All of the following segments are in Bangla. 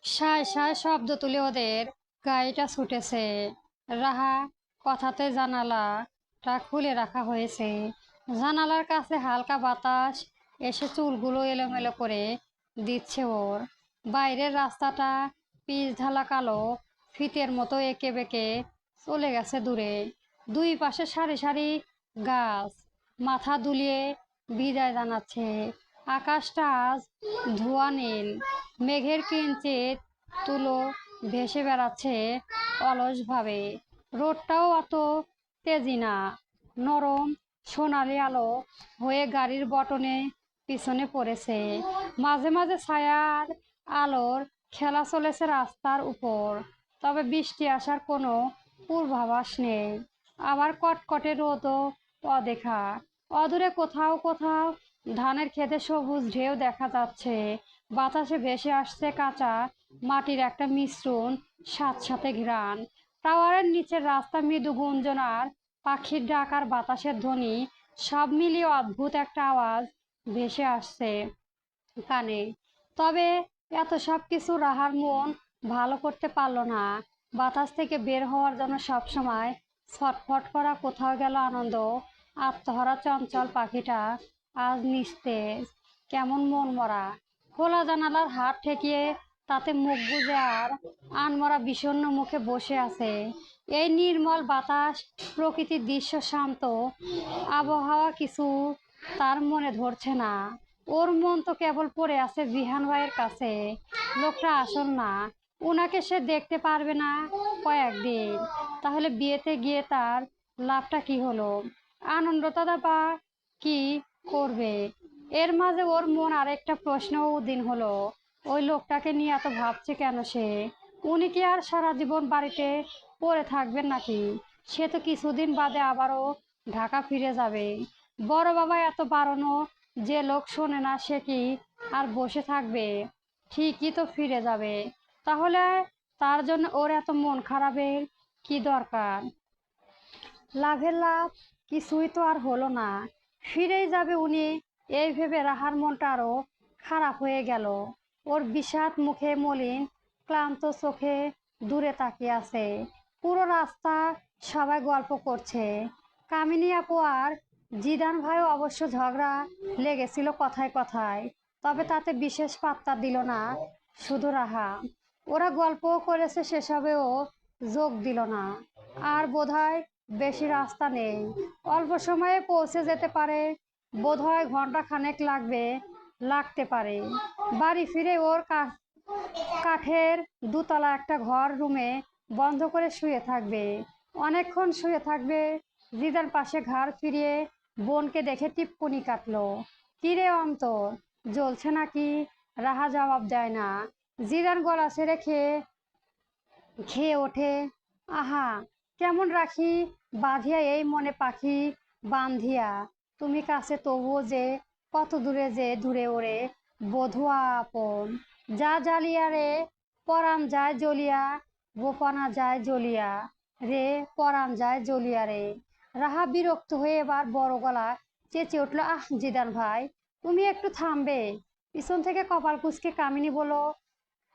সায় সায় শব্দ তুলে ওদের গাড়িটা ছুটেছে। রাহা কথাতে জানালাটা খুলে রাখা হয়েছে। জানালার কাছে হালকা বাতাস এসে চুলগুলো এলোমেলো করে দিচ্ছে ওর। বাইরের রাস্তাটা পিচ ঢালা কালো ফিতের মতো এঁকে বেঁকে চলে গেছে দূরে। দুই পাশে সারি সারি গাছ মাথা দুলিয়ে বিদায় জানাচ্ছে। আকাশটা আজ ধোঁয়া নীল, মেঘের কিঞ্চিত তুলো ভেসে বেড়াচ্ছে অলসভাবে। রোদটাও অত তেজি না, নরম সোনালি আলো হয়ে গাড়ির বটনে পিছনে পড়েছে। মাঝে মাঝে ছায়ার আলোর খেলা চলেছে রাস্তার উপর, তবে বৃষ্টি আসার কোনো পূর্বাভাস নেই। আবার কটকটে রোদও অদেখা। অদূরে কোথাও কোথাও ধানের ক্ষেতে সবুজ ঢেউ দেখা যাচ্ছে। বাতাসে ভেসে আসছে কাঁচা মাটির একটা মিশ্রণ স্যাঁতস্যাঁতে ঘ্রাণ। টাওয়ারের নিচের রাস্তা মৃদু গুঞ্জন আর পাখির ডাক আর বাতাসের ধ্বনি সব মিলিয়ে অদ্ভুত একটা আওয়াজ ভেসে আসছে কানে। তবে এত সব কিছু রাহার মন ভালো করতে পারলো না। বাতাস থেকে বের হওয়ার জন্য সবসময় ছটফট করা কোথাও গেল আনন্দ। আত্মহারা চঞ্চল পাখিটা আজ নিস্তেজ, কেমন মন মরা। খোলা জানালার হাত ঠেকিয়ে তাতে মুখ গুজে আর আনমরা বিষণ্ণ মুখে বসে আছে। এই নির্মল বাতাস, প্রকৃতির দৃশ্য, শান্ত আবহাওয়া কিছু তার মনে ধরছে না। ওর মন তো কেবল পড়ে আছে বিহান ভাইয়ের কাছে। লোকটা আসল না, ওনাকে সে দেখতে পারবে না কয়েকদিন। তাহলে বিয়েতে গিয়ে তার লাভটা কি হলো? আনন্দটা বা কি করবে? এর মাঝে ওর মন আরেকটা প্রশ্ন উদিন হলো, ওই লোকটাকে নিয়ে এত ভাবছে কেন সে? উনি কি আর সারা জীবন বাড়িতে পড়ে থাকবেন নাকি? সে তো কিছুদিন বাদে আবারও ঢাকা ফিরে যাবে। বড় বাবা এত বারণও যে লোক শোনে না, সে কি আর বসে থাকবে? ঠিকই তো ফিরে যাবে। তাহলে তার জন্য ওর এত মন খারাপের কি দরকার? লাভের লাভ কিছুই তো আর হলো না, ফিরেই যাবে উনি। এই ভেবে রাহার মনটা আরো খারাপ হয়ে গেল। ওর বিষাদ মুখে মলিন ক্লান্ত চোখে দূরে তাকিয়ে আছে। পুরো রাস্তা সবাই গল্প করছে। কামিনী আপু আর জিদান ভাইও অবশ্য ঝগড়া লেগেছিল কথায় কথায়, তবে তাতে বিশেষ পাত্তা দিল না শুধু রাহা। ওরা গল্পও করেছে, সেসবেও যোগ দিল না। আর বোধহয় বেশি রাস্তা নেই, অল্প সময়ে পৌঁছে যেতে পারে। বোধহয় ঘন্টা খানেক লাগতে পারে। বাড়ি ফিরে ওর কাঠের দুতলা একটা ঘর রুমে বন্ধ করে শুয়ে থাকবে। অনেকক্ষণ শুয়ে থাকবে। জিদার পাশে ঘাড় ফিরিয়ে বোনকে দেখে টিপ্পনি কাটলো, কিরে অন্তর, জ্বলছে নাকি? রাহা জবাব দেয় না। জিদান গলা ছেড়ে খেয়ে খেয়ে ওঠে, আহা, কেমন রাখি বাঁধিয়া এই মনে পাখি বান্ধিয়া, তুমি কাছে তবুও যে কত দূরে যে দূরে ওরে বধুয়া আপন। যা জ্বালিয়া রে পরাণ যায় জ্বলিয়া, গোপনা যায় জ্বলিয়া রে পরাণ যায় জ্বলিয়া রে। রাহা বিরক্ত হয়ে এবার বড় গলা চেঁচিয়ে উঠল, আহ জিদান ভাই, তুমি একটু থামবে? পিছন থেকে কপাল কুঁচকে কামিনী বলো,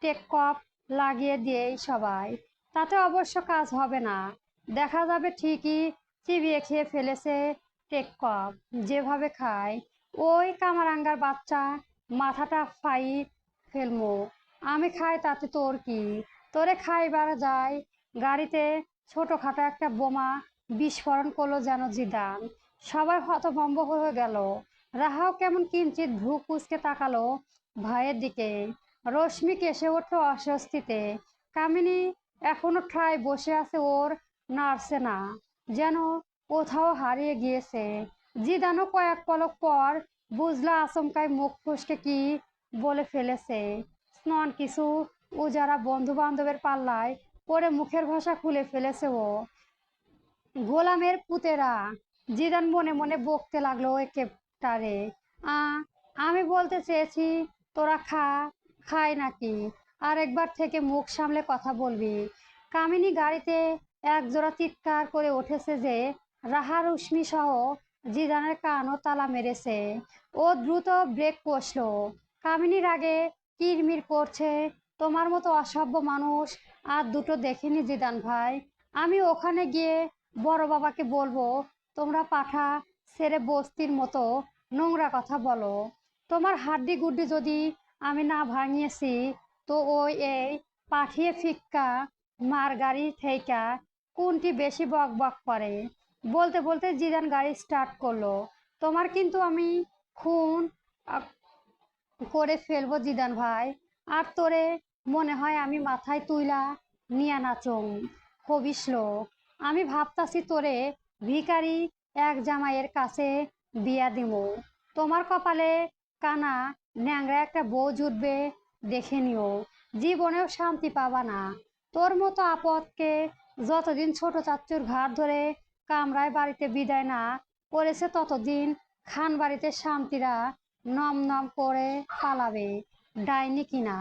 টেক কপ লাগিয়ে দিয়েই সবাই, তাতে অবশ্য কাজ হবে না। দেখা যাবে ঠিকই চিবিয়ে খেয়ে ফেলেছে টেক কপ, যেভাবে খায় ওই কামারাঙ্গার বাচ্চা। মাথাটা ফাই ফেলমো আমি খাই, তাতে তোর কি? তোরে খাইবার যায় গাড়িতে ছোটখাটো একটা বোমা বিস্ফোরণ করলো যেন জিদান। সবাই হতভম্ব হয়ে গেল। রাহাও কেমন কিঞ্চিত ভ্রু কুঁচকে তাকালো ভাইয়ের দিকে। রশ্মি কেসে উঠল অস্বস্তিতে। কামিনী এখনো ঠায় বসে আছে, ওর নাড়ছে না, যেন কোথাও হারিয়ে গিয়েছে। জিদানও কয়েক পলক পর বুঝলা আচমকায় মুখ ফসকে কি বলে ফেলেছে। স্নন কিছু ও যারা বন্ধু বান্ধবের পাল্লায় পরে মুখের ভাষা খুলে ফেলেছে ও। গোলামের পুতেরা, জিদান মনে মনে বকতে লাগলো একেবারে। আ আমি বলতে চেয়েছি তোরা খায় নাকি? আর একবার থেকে মুখ সামলে কথা বলবি। কামিনী গাড়িতে একজোড়া চিৎকার করে উঠেছে যে রাহা রশ্মি সহ জিদানের কানও তালা মেরেছে। ও দ্রুত ব্রেক কষলো। কামিনীর আগে কিরমির করছে তোমার মতো অসভ্য মানুষ আর দুটো দেখিনি জিদান ভাই। আমি ওখানে গিয়ে বড় বাবাকে বলবো তোমরা পাঠা ছেড়ে বস্তির মতো নোংরা কথা বলো। তোমার হাড্ডি গুড্ডি যদি আমি না ভাঙিয়েছি তো ওই এই পাঠিয়ে ফিক্কা মার গাড়ি থেইকা কোনটি বেশি বক বক করে। বলতে বলতে জিদান গাড়ি স্টার্ট করলো। তোমার কিন্তু আমি খুন আহ, করে ফেলবো জিদান ভাই। আর তোরে মনে হয় আমি মাথায় তুইলা নিয়া নাচং হবিস লোক। আমি ভাবতাছি তোরে ভিখারি এক জামাইয়ের কাছে বিয়া দিমু। তোমার কপালে কানা ন্যাংরা একটা বউ জুটবে, দেখে নিও। জীবনেও শান্তি পাবা না। তোর মতো আপদকে যতদিন ছোট চাচ্চুর ঘাট ধরে কামরায় বাড়িতে বিদায় না করেছে ততদিন খান বাড়িতে শান্তিরা নম নম করে পালাবে। ডাইনি কিনা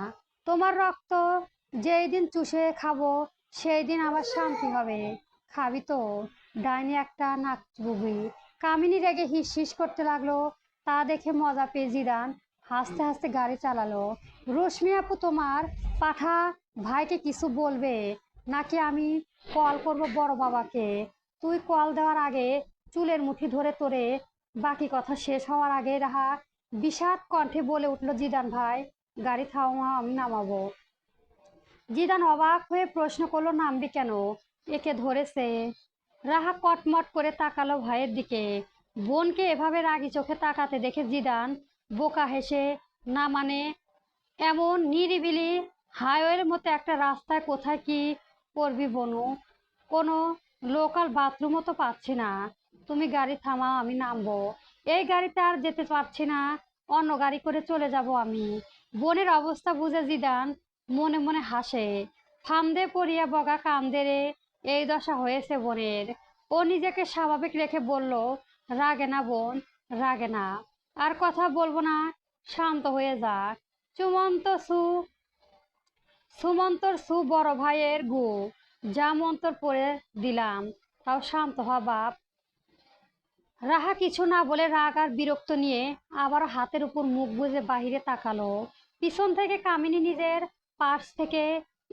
তোমার রক্ত যেই দিন চুষে খাবো সেই দিন আমার শান্তি হবে। খাবি তো? ডাইনি একটা নাক বুবি। কামিনী রেগে হিস হিস করতে লাগলো। তা দেখে মজা পেয়ে জিদান হাসতে হাসতে গাড়ি চালালো। রশ্মি আপু, তোমার পাঠা ভাইকে কিছু বলবে নাকি আমি কল করব বড় বাবাকে? তুই কল দেওয়ার আগে চুলের মুঠি ধরে তোরে বাকি কথা শেষ হওয়ার আগে রাহা বিষাদ কণ্ঠে বলে উঠল, জিদান ভাই গাড়ি থামা, আমি নামাবো। জিদান অবাক হয়ে প্রশ্ন করলো, নামবি কেন? একে ধরেছে? রাহা কটমট করে তাকালো ভাইয়ের দিকে। বোনকে এভাবে রাগি চোখে তাকাতে দেখে জিদান বোকা হেসে, না মানে এমন নিরিবিলি হাইওয়ের মতো একটা রাস্তায় কোথায় কি করবি বনু? কোনো লোকাল বাথরুমও তো পাচ্ছি না। তুমি গাড়ি থামাও, আমি নামবো। এই গাড়িতে আর যেতে পারছি না, অন্য গাড়ি করে চলে যাব আমি। বোনের অবস্থা বুঝে জিদান মনে মনে হাসে। ফান্দে পড়িয়া বগা কান্দে রে, এই দশা হয়েছে বোনের। ও নিজেকে স্বাভাবিক রেখে বলল, রাগে না বোন, রাগে না। আর কথা বলবো না, শান্ত হয়ে যাক। চুমন্ত সু সুমন্তর সু বড় ভাইয়ের গু, যা মন্তর পড়ে দিলাম, তাও শান্ত হ বাপ। রাহা কিছু না বলে রাগ আর বিরক্ত নিয়ে আবার হাতের উপর মুখ বুজে বাহিরে তাকালো। পিছন থেকে কামিনী নিজের পার্স থেকে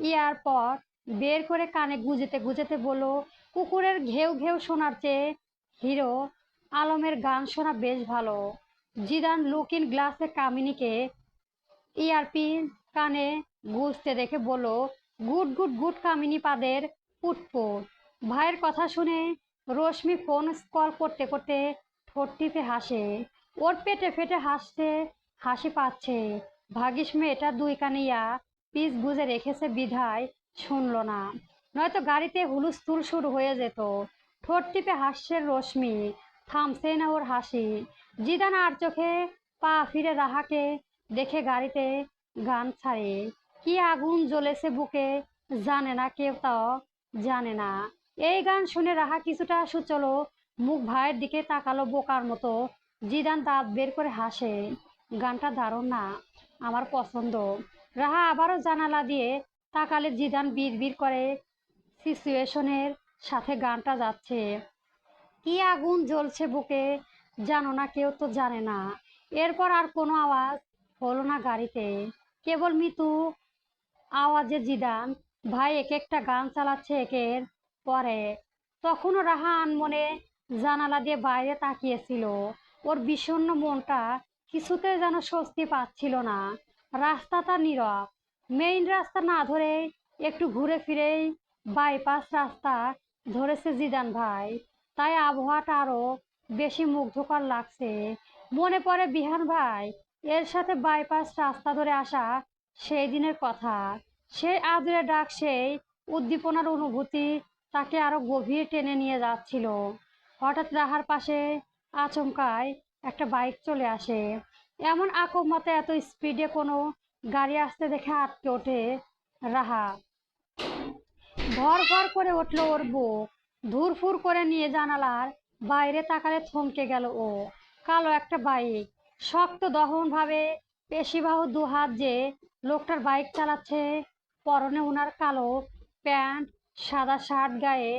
ইয়ারপড বের করে কানে গুজেতে গুজেতে বলল, কুকুরের ঘেউ ঘেউ শোনার চেয়ে হিরো আলমের গান শোনা বেশ ভালো। জিদান লুকিং গ্লাসে কামিনীকে ইয়ারপিন কানে গুজতে দেখে বলল, গুড গুড গুড কামিনী পাদের পুটপুট। ভাইয়ের কথা শুনে রশ্মি ফোন কল করতে করতে ঠোঁট টিপে হাসে। ওর পেটে ফেটে হাসতে হাসি পাচ্ছে। ভাগিস মেয়েটা দুই কানে ইয়া পিস গুজে রেখেছে বিধায় শুনলো না, নয়তো গাড়িতে হুলুস্থুল শুরু হয়ে যেত। ঠোঁট টিপে হাসছে রশ্মি, থামছে না ওর হাসি। জিদান আর চোখে পা ফিরে রাহাকে দেখে গাড়িতে গান ছাড়ে। কি আগুন জ্বলেছে বুকে জানে না কেউ, তাও জানে না। এই গান শুনে রাহা কিছুটা সুচলো মুখ ভাইয়ের দিকে তাকালো বোকার মতো। জিদান দাঁত বের করে হাসে। গানটা দারুণ না? আমার পছন্দ। রাহা আবারও জানালা দিয়ে তাকালে জিদান বিড়বিড় করে, সিচুয়েশনের সাথে গানটা যাচ্ছে। কি আগুন জ্বলছে বুকে জানো না কেউ, তো জানে না। এরপর আর কোনো আওয়াজ হলো না গাড়িতে, কেবল মৃদু আওয়াজে জিদান ভাই এক একটা গান চালাচ্ছে একের পরে। তখনও রাহা আনমনে জানালা দিয়ে বাইরে তাকিয়েছিল। ওর বিষণ্ণ মনটা কিছুতে যেন স্বস্তি পাচ্ছিল না। রাস্তাটা নীরব। মেইন রাস্তা না ধরে একটু ঘুরে ফিরেই বাইপাস রাস্তা ধরেছে জিদান ভাই। তাই আবহাওয়াটা আরো বেশি মুগ্ধকর লাগছে। মনে পড়ে বিহান ভাই এর সাথে বাইপাস রাস্তা ধরে আসা সেই দিনের কথা। সেই আদুরে ডাক, সেই উদ্দীপনার অনুভূতি তাকে আরো গভীর টেনে নিয়ে যাচ্ছিল। হঠাৎ রাহার পাশে আচমকায় একটা বাইক চলে আসে। এমন আকস্মাতে এত স্পিডে কোনো গাড়ি আসতে দেখে আটকে ওঠে রাহা। ভর ভর করে উঠল ওর বুক। ধুরফুর করে নিয়ে জানালার বাইরে তাকালে থমকে গেল ও। কালো একটা বাইক, শক্ত দহন ভাবে পেশিবাহু দু হাত যে লোকটার বাইক চালাচ্ছে, পরনে উনার কালো প্যান্ট, সাদা শার্ট, গায়ে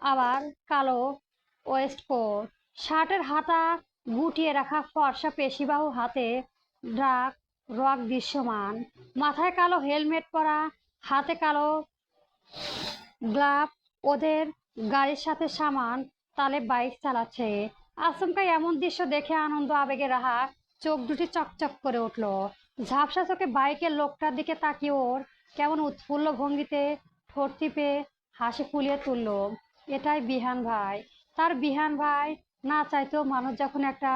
আবার কালো ওয়েস্টকোট। শার্টের হাতা গুটিয়ে রাখা ফর্সা পেশিবাহু, হাতে ড্রাগ রক দৃশ্যমান, মাথায় কালো হেলমেট পরা, হাতে কালো গ্লাভ। ওদের গাড়ির সাথে সামান তালে বাইক চালাচ্ছে। আচমকা এমন দৃশ্য দেখে আনন্দ আবেগে রাহা চোখ দুটি চকচক করে উঠল। ঝাপসা চোখে বাইকের লোকটার দিকে তাকিয়ে ওর কেমন উৎফুল্ল ভঙ্গিতে ঠোঁট টিপে হাসি ফুলিয়ে তুলল। এটাই বিহান ভাই। তার বিহান ভাই না চাইতেও মানুষ যখন একটা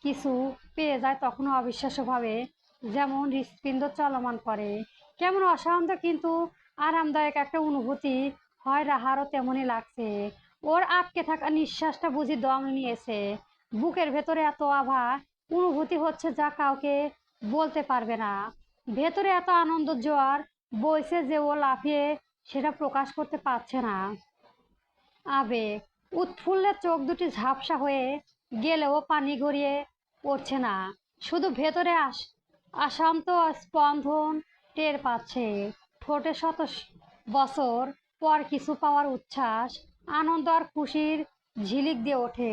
কিছু পেয়ে যায় তখন অবিশ্বাস্যভাবে যেমন হৃৎপিণ্ড চলমান করে। কেমন অসাধারণ কিন্তু আরামদায়ক একটা অনুভূতি হয় রাহারও তেমনই লাগছে। ওর আটকে থাকা নিঃশ্বাসটা বুঝি দম নিয়েছে। বুকের ভেতরে এত আভা অনুভূতি হচ্ছে যা কাউকে বলতে পারবে না। ভেতরে এত আনন্দ জোয়ার বইছে যে ও লাফিয়ে সেটা প্রকাশ করতে পারছে না। আবেগ উৎফুল্লে চোখ দুটি ঝাপসা হয়ে গেলেও পানি গড়িয়ে পড়ছে না, শুধু ভেতরে অশান্ত স্পন্দন টের পাচ্ছে। ঠোঁটে শত বছর পর কিছু পাওয়ার উচ্ছ্বাস, আনন্দ আর খুশির ঝিলিক দিয়ে ওঠে।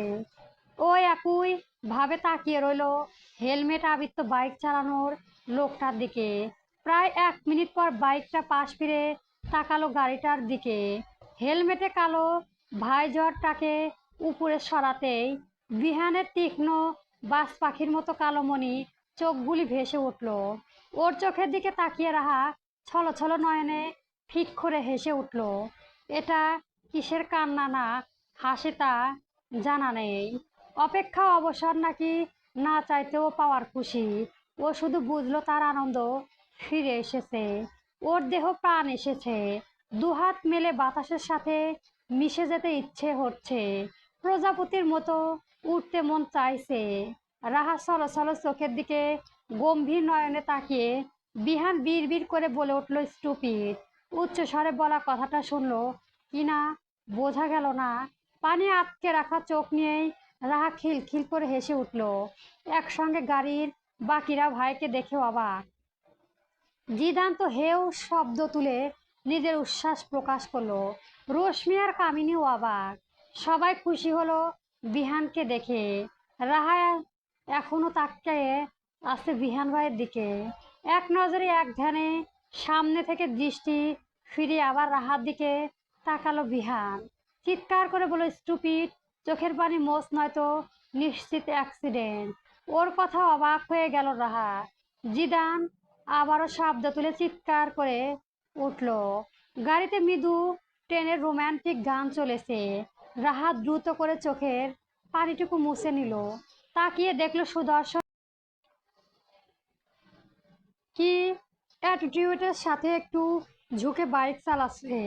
ও একই ভাবে তাকিয়ে রইল হেলমেট আবৃত বাইক চালানোর লোকটার দিকে। প্রায় 1 মিনিট পর বাইকটা পাশ ফিরে তাকালো গাড়িটার দিকে। হেলমেটে কালো ভাইজরটাকে উপরে সরাতেই বিহানের তীক্ষ্ণ বাজ পাখির মতো কালো মণি চোখগুলি ভেসে উঠল। ওর চোখের দিকে তাকিয়ে রাহা ছলো ছলো নয়নে ফিক করে হেসে উঠল। এটা কিসের কান্না না হাসি তা জানা নেই। অপেক্ষা অবসর নাকি না চাইতেও পাওয়ার খুশি। ও শুধু বুঝলো তার আনন্দ ফিরে এসেছে, ওর দেহ প্রাণ এসেছে। দুহাত মেলে বাতাসের সাথে মিশে যেতে ইচ্ছে হচ্ছে, প্রজাপতির মতো উঠতে মন চাইছে। রাহা ছলো ছলো চোখের দিকে গম্ভীর নয়নে তাকিয়ে বিহান বিড় করে বলে উঠল, স্টুপিড। উচ্চ স্বরে বলা কথাটা শুনলো কিনা বোঝা গেল না। পানি আটকে রাখা চোখ নিয়েই রাহা খিলখিল করে হেসে উঠল। একসঙ্গে গাড়ির বাকিরা ভাইকে দেখে অবাক। জিদান তো হেউ শব্দ তুলে নিজের উচ্ছ্বাস প্রকাশ করলো। রশ্মি আর কামিনীও অবাক। সবাই খুশি হলো বিহানকে দেখে। রাহা এখনো তাকিয়ে আছে বিহান ভাইয়ের দিকে। এক নজরে এক ধ্যানে সামনে থেকে দৃষ্টি ফিরে আবার রাহার দিকে তাকালো বিহান। চিৎকার করে বলল, স্টুপিড। চোখের পানি মোছ নয়তো নিশ্চিত অ্যাক্সিডেন্ট। ওর কথা অবাক হয়ে গেল রাহা। জিদান আবারও শব্দ তুলে চিৎকার করে উঠল। গাড়িতে মৃদু ট্রেনের রোমান্টিক গান চলেছে। রাহা দ্রুত করে চোখের পানিটুকু মুছে নিল। তাকিয়ে দেখলো সুদর্শন কি অ্যাটিটিউডের সাথে একটু ঝুঁকে বাইক চালাচ্ছে।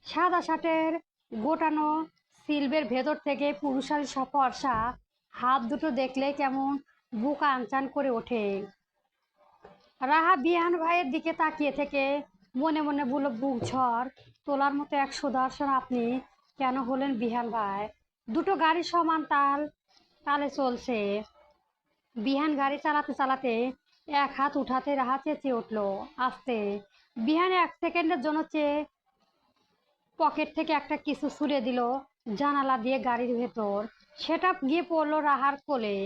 সাদা শার্টের গোটানো সিল্ভের ভেতর থেকে পুরুষালী ফর্সা হাত দুটো দেখলে কেমন বুক আনচান করে ওঠে। রাহা বিহান ভাইয়ের দিকে তাকিয়ে থেকে মনে মনে বলল, বুক ঝড় তোলার মতো এক সুদর্শন আপনি কেন হলেন বিহান ভাই? দুটো গাড়ি সমান তালে চলছে। বিহান গাড়ি চালাতে চালাতে এক হাত উঠাতে রাহা চেঁচিয়ে উঠল, আস্তে। বিহান 1 সেকেন্ডের জন্য চেয়ে পকেট থেকে একটা কিছু ছুঁড়ে দিল জানালা দিয়ে গাড়ির ভেতর। সেটা গিয়ে পড়লো রাহার কোলে।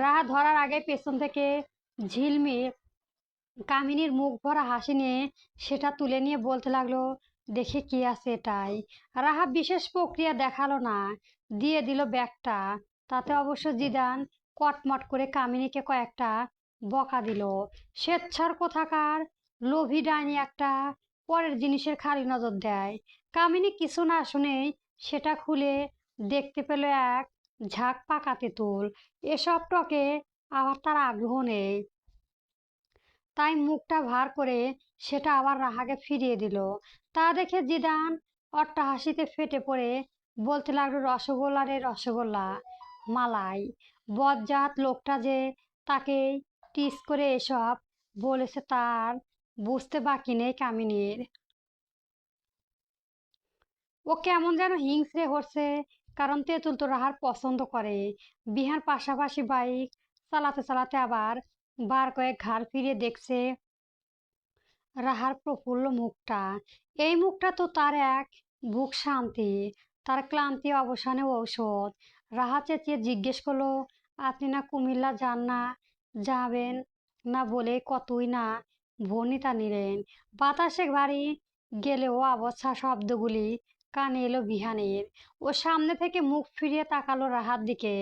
রাহা ধরার আগে পেছন থেকে ঝিলমিল কামিনীর মুখ ভরা হাসি নিয়ে সেটা তুলে নিয়ে বলতে লাগলো, দেখে কি আছে এটাই। রাহা বিশেষ প্রক্রিয়া দেখালো না, দিয়ে দিল ব্যাগটা। তাতে অবশ্য জিদান কটমট করে কামিনীকে কয়েকটা বকা দিল। স্বেচ্ছার কোথাকার লোভী ডাইনি একটা পরের জিনিসের খালি নজর দেয়। কামিনী কিছু না শুনেই সেটা খুলে দেখতে পেল এক ঝাঁক পাকা তেঁতুল। এসব টকে আবার তার আগ্রহ নেই, তাই মুখটা ভার করে সেটা আবার রাহাকে ফিরিয়ে দিল। তা দেখে জিদান অট্টহাসিতে ফেটে পড়ে বলতে লাগলো, রসগোল্লা রে রসগোল্লা, মালাই। বজ্জাত লোকটা যে তাকে টিস করে এসব বলেছে তার বুঝতে বাকি নেই কামিনীর। ও কেমন যেন হিংসে হচ্ছে, কারণ তেঁতুল তো রাহার পছন্দ করে। বিহার পাশাপাশি বাইক চালাতে চালাতে আবার বার কয়েক ঘাড় ফিরিয়ে দেখছে রাহার প্রফুল্ল মুখটা। এই মুখটা তো তার এক বুক শান্তি, তার ক্লান্তি অবসানে ঔষধ। রাহা চেঁচিয়ে জিজ্ঞেস করলো, আপনি না কুমিল্লা যান না, যাবেন না বলে কতই না ভনিতা নিলেন। বাতাসে বাড়ি গেলেও আবছা শব্দগুলি কানে এলো বিহানের। ও সামনে থেকে মুখ ফিরিয়ে তাকালো রাহার দিকে।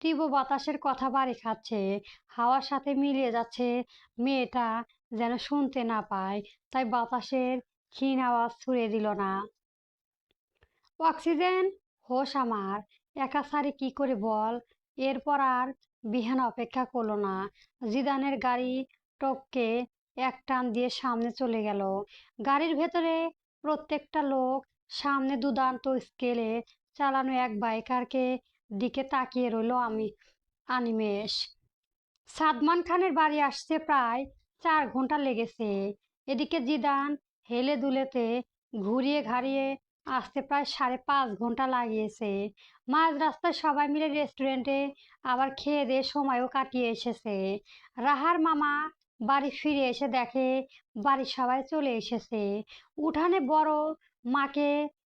তীব্র বাতাসের কথা বাড়ি খাচ্ছে, হাওয়ার সাথে মিলিয়ে যাচ্ছে। মেয়েটা যেন শুনতে না পায়, তাই বাতাসের ক্ষীণ আওয়াজ ছুঁড়ে দিল না। অক্সিজেন হোস আমার, একা সারি কি করে বল। এরপর আর বিহান অপেক্ষা করলো না। জিদানের গাড়ি টপকে এক টান দিয়ে সামনে চলে গেল। গাড়ির ভেতরে প্রত্যেকটা লোক সামনে দুর্দান্ত স্কেলে চালানো এক বাইকারকে দিকে তাকিয়ে রইল। আনিমেষ। সাদমান খানের বাড়ি আসতে প্রায় 4 ঘন্টা লেগেছে। এদিকে জিদান হেলে দুলেতে ঘুরিয়ে ঘাড়িয়ে আসতে প্রায় 5.5 ঘন্টা লাগিয়েছে। মাঝ রাস্তায় সবাই মিলে রেস্টুরেন্টে আবার খেয়ে দিয়ে সময়ও কাটিয়ে এসেছে। রাহার মামা বাড়ি ফিরে এসে দেখে বাড়ির সবাই চলে এসেছে। উঠানে বড় মাকে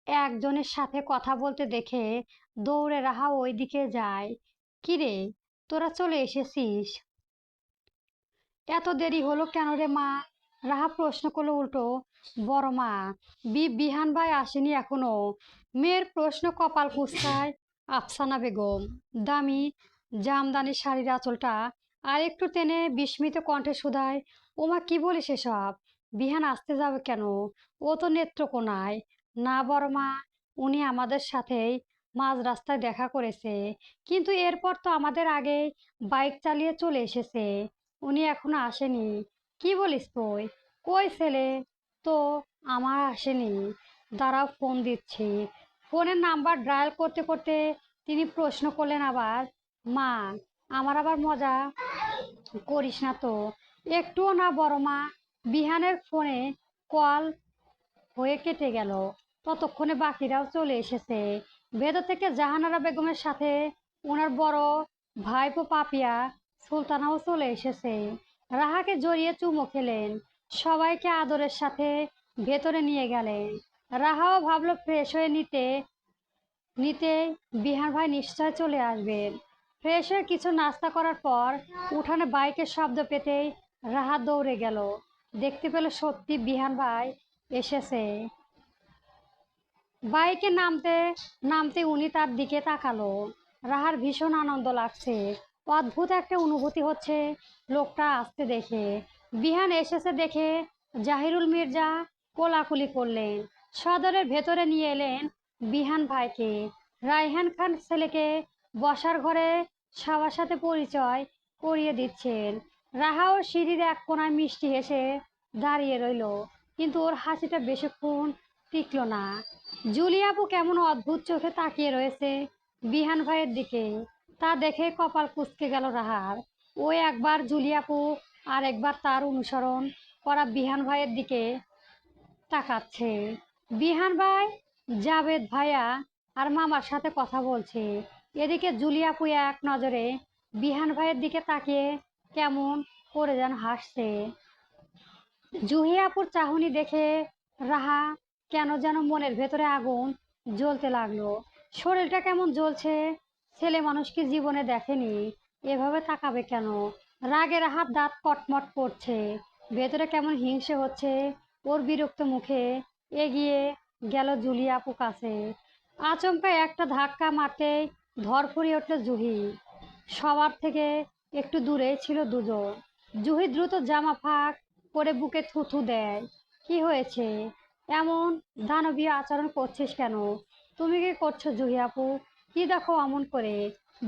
একজনের সাথে কথা বলতে দেখে দৌড়ে রাহা ওইদিকে যায়। কিরে, তোরা চলে এসেছিস? এত দেরি হলো কেন রে মা? রাহা প্রশ্ন করলো উল্টো। বড় মা, বিহান ভাই আসেনি এখনো। মেয়ের প্রশ্ন কপাল কুঁচকায় আফসানা বেগম। দামি জামদানি শাড়ির আঁচলটা আর একটু টেনে বিস্মিত কণ্ঠে শুধায়, ওমা কি বলিস এসব? বিহান আসতে যাবে কেন? ও তো নেত্রকোনায়। না বড় মা, উনি আমাদের সাথেই মাঝ রাস্তায় দেখা করেছে, কিন্তু এরপর তো আমাদের আগে বাইক চালিয়ে চলে এসেছে। উনি এখনো আসেনি। কি বলিস তুই? কই ছেলে তো আমার আসেনি। দাঁড়াও, ফোন দিচ্ছি। ফোনের নাম্বার ডায়াল করতে করতে তিনি প্রশ্ন করলেন আবার, মা, আমার আবার মজা করিস না তো? একটুও না বড় মা। বিহানের ফোনে কল হয়ে কেটে গেল। ততক্ষণে বাকিরাও চলে এসেছে। ভেতর থেকে জাহানারা বেগমের সাথে ওনার বড় ভাইপো পাপিয়া সুলতানাও চলে এসেছে। রাহাকে জড়িয়ে চুমো খেলেন, সবাইকে আদরের সাথে ভেতরে নিয়ে গেলেন। রাহাও ভাবলো ফ্রেশ হয়ে নিতে নিতে বিহান ভাই নিশ্চয় চলে আসবেন। ফ্রেশ হয়ে কিছু নাস্তা করার পর উঠানে বাইকের শব্দ পেতেই রাহা দৌড়ে গেল। দেখতে পেল সত্যি বিহান ভাই এসেছে। বাইকে নামতে নামতে উনি তার দিকে তাকালো। রাহার ভীষণ আনন্দ লাগছে। অদ্ভুত একটা অনুভূতি হচ্ছে লোকটা আসতে দেখে। বিহান এসেছে দেখে জাহিরুল মির্জা কোলাকুলি করলেন। সদরের ভেতরে নিয়ে এলেন বিহান ভাইকে। রায়হান খান ছেলেকে বসার ঘরে সবার সাথে পরিচয় করিয়ে দিচ্ছেন। রাহাও সিঁড়ির এক কোনায় মিষ্টি হেসে দাঁড়িয়ে রইল, কিন্তু ওর হাসিটা বেশিক্ষণ টিকল না। জুলি আপু কেমন অদ্ভুত চোখে তাকিয়ে রয়েছে বিহান ভাইয়ের দিকে, তা দেখে কপাল কুঁচকে গেল রাহার। ও একবার জুলি আপু আর একবার তার অনুসরণ করা বিহান ভাইয়ের দিকে তাকাচ্ছে। বিহান ভাই জাভেদ ভাইয়া আর মামার সাথে কথা বলছে। এদিকে জুলি আপু এক নজরে বিহান ভাইয়ের দিকে তাকিয়ে কেমন করে যেন হাসছে। জুহি আপুর চাহনি দেখে রাহা কেন যেন মনের ভেতরে আগুন জ্বলতে লাগলো। শরীরটা কেমন জ্বলছে। ছেলে মানুষ কি জীবনে দেখেনি, এভাবে তাকাবে কেন? রাগে রাহার দাঁত কটমট করছে, ভেতরে কেমন হিংসে হচ্ছে। ওর বিরক্ত মুখে এগিয়ে গেল জুলি আপু কাছে। আচমকা একটা ধাক্কা মারতেই ধরফড়িয়ে উঠল জুহি। সবার থেকে একটু দূরে ছিল দুজন। জুহি দ্রুত জামা ফাঁক করে বুকে থুথু দেয়। কি হয়েছে? এমন দানবীয় আচরণ করছিস কেন? তুমি কি করছো জুহি আপু? কি দেখো অমন করে?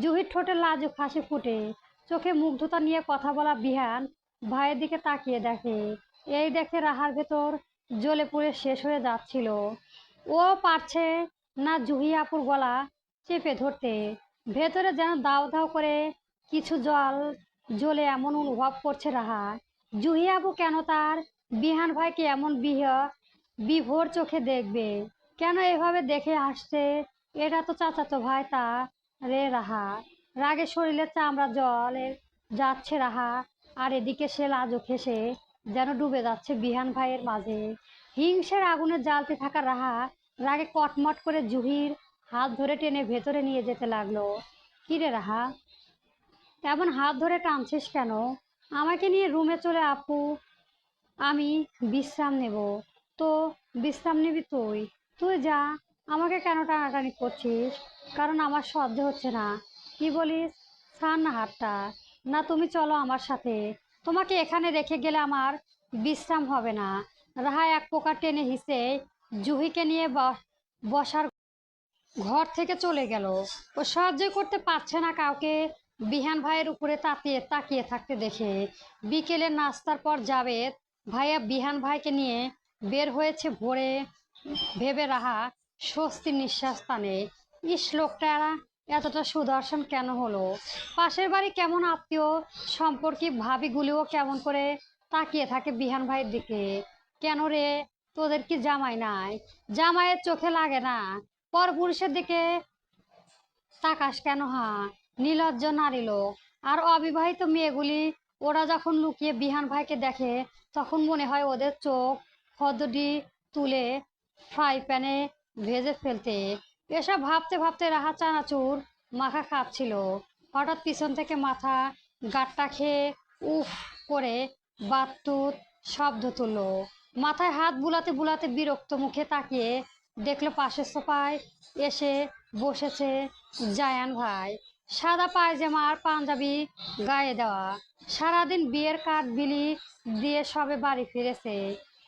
জুহির ঠোঁটে লাজুক হাসি ফুটে। চোখে মুগ্ধতা নিয়ে কথা বলা বিহান ভাইয়ের দিকে তাকিয়ে দেখে। এই দেখে রাহার ভেতর জ্বলে পুড়ে শেষ হয়ে যাচ্ছিল। ও পারছে না জুহি আপুর গলা চেপে ধরতে। ভেতরে যেন দাউ দাউ করে কিছু জল জ্বলে এমন অনুভব করছে রাহা। জুহি আপু কেন তার বিহান ভাইকে এমন বিভোর চোখে দেখবে? কেন এভাবে দেখে আসছে? এটা তো চাচাতো ভাই তা রে রাহা। রাগে শরীরে চামড়া জলে যাচ্ছে রাহা। আর এদিকে সে লাজুক হেসে যেন ডুবে যাচ্ছে বিহান ভাইয়ের মাঝে। হিংসের আগুনে জ্বালতে থাকা রাহা রাগে কটমট করে জুহির হাত ধরে টেনে ভেতরে নিয়ে যেতে লাগলো। কিরে রাহা, এমন হাত ধরে টানছিস কেন? আমাকে নিয়ে রুমে চলে আপু, আমি বিশ্রাম নেব। তো বিশ্রাম নিবি তুই? তুই যা, আমাকে কেন টানাটানি করছিস? কারণ আমার সহ্য হচ্ছে না। কি বলিস? ছাড় না হাতটা। না তুমি চলো আমার সাথে। তোমাকে এখানে রেখে গেলে আমার বিশ্রাম হবে না। রাহা এক প্রকার টেনে হিসে জুহিকে নিয়ে বসার ঘর থেকে চলে গেল। ও সহ্য করতে পারছে না কাউকে বিহান ভাইয়ের উপরে তাকিয়ে তাকিয়ে থাকতে দেখে। বিকেলে নাস্তার পর জাবেদ ভাইয়া বিহান ভাইকে নিয়ে বের হয়েছে ভোরে ভেবে রাহা স্বস্তির নিঃশ্বাস টানে। ইস, লোকটা এতটা সুদর্শন কেন হলো? পাশের বাড়ি কেমন আত্মীয় সম্পর্কে ভাবিগুলিও কেমন করে তাকিয়ে থাকে বিহান ভাইয়ের দিকে। কেন রে, তোদের কি জামাই নাই? জামাইয়ের চোখে লাগে না? পরপুরুষের দিকে তাকাস কেন? হা, নির্লজ্জ নারী লোক। আর অবিবাহিত মেয়েগুলি, ওরা যখন লুকিয়ে বিহান ভাইকে দেখে তখন মনে হয় ওদের চোখ হদডি তুলে ফ্রাই প্যানে ভেজে ফেলতে। এসব ভাবতে ভাবতে রাহা চানাচুর মাথা কাঁপছিল। হঠাৎ পিছন থেকে মাথা গাঁটটা খেয়ে উফ করে বাতুত শব্দ তুলল। মাথায় হাত বুলাতে বুলাতে বিরক্ত মুখে তাকিয়ে দেখলো পাশের সোফায় এসে বসেছে জায়ান ভাই। সাদা পায়জামা আর পাঞ্জাবি গায়ে দেওয়া, সারাদিন বিয়ের কাঠ বিলি দিয়ে সবে বাড়ি ফিরেছে।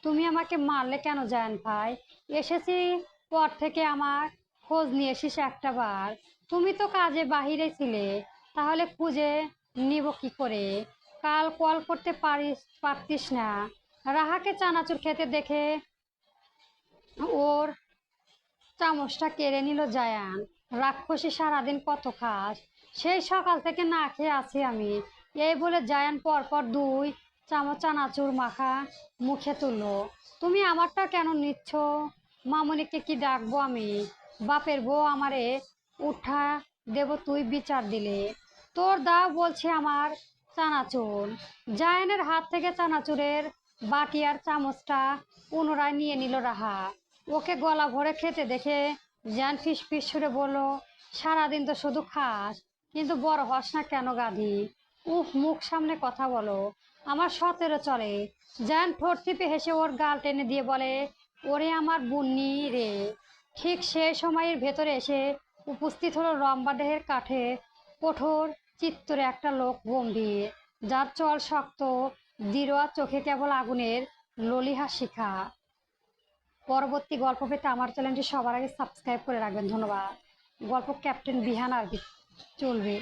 তুমি আমাকে মারলে কেন জায়ান ভাই? এসেছি পর থেকে আমার খোঁজ নিয়ে এসিস একটা বার? তুমি তো কাজে বাহিরে ছিলে, তাহলে খুঁজে নিব কি করে? কাল কল করতে পারতিস না? রাহাকে চানাচুর খেতে দেখে ওর চামচটা কেড়ে নিল জায়ান। রাক্ষসী, সারাদিন কত খাস? সেই সকাল থেকে না খেয়ে আছি আমি। এই বলে জায়ান পরপর 2 চামচ চানাচুর মাখা মুখে তুললো। তুমি আমারটা কেন নিচ্ছ? মামনিকে কি ডাকবো আমি? বাপের বউ আমারে উঠা দেব, তুই বিচার দিলে? তোর দাও বলছে আমার চানাচুর। জায়ানের হাত থেকে চানাচুরের বাটি আর চামচটা পুনরায় নিয়ে নিল রাহা। ওকে গলা ভরে খেতে দেখে জ্যান ফিস ফিস সুরে বলল, সারাদিন তো শুধু খাস, কিন্তু বড় হস না কেন গাধি? উফ, মুখ সামনে কথা বলো, আমার 17 চলে। জ্যান ঠোঁট টিপে হেসে ওর গাল টেনে দিয়ে বলে, ওরে আমার বুন্নি রে। ঠিক সেই সময়ের ভেতরে এসে উপস্থিত হলো লম্বা দেহের কাঠে কঠোর চিত্তরে একটা লোক, গম্ভীর, যার চল শক্ত, দৃঢ়, চোখে কেবল আগুনের ললিহা শিখা। পরবর্তী গল্প পেতে আমার চ্যানেলটি সবার আগে সাবস্ক্রাইব করে রাখবেন। ধন্যবাদ। গল্প ক্যাপ্টেন বিহান আর কি চলবে।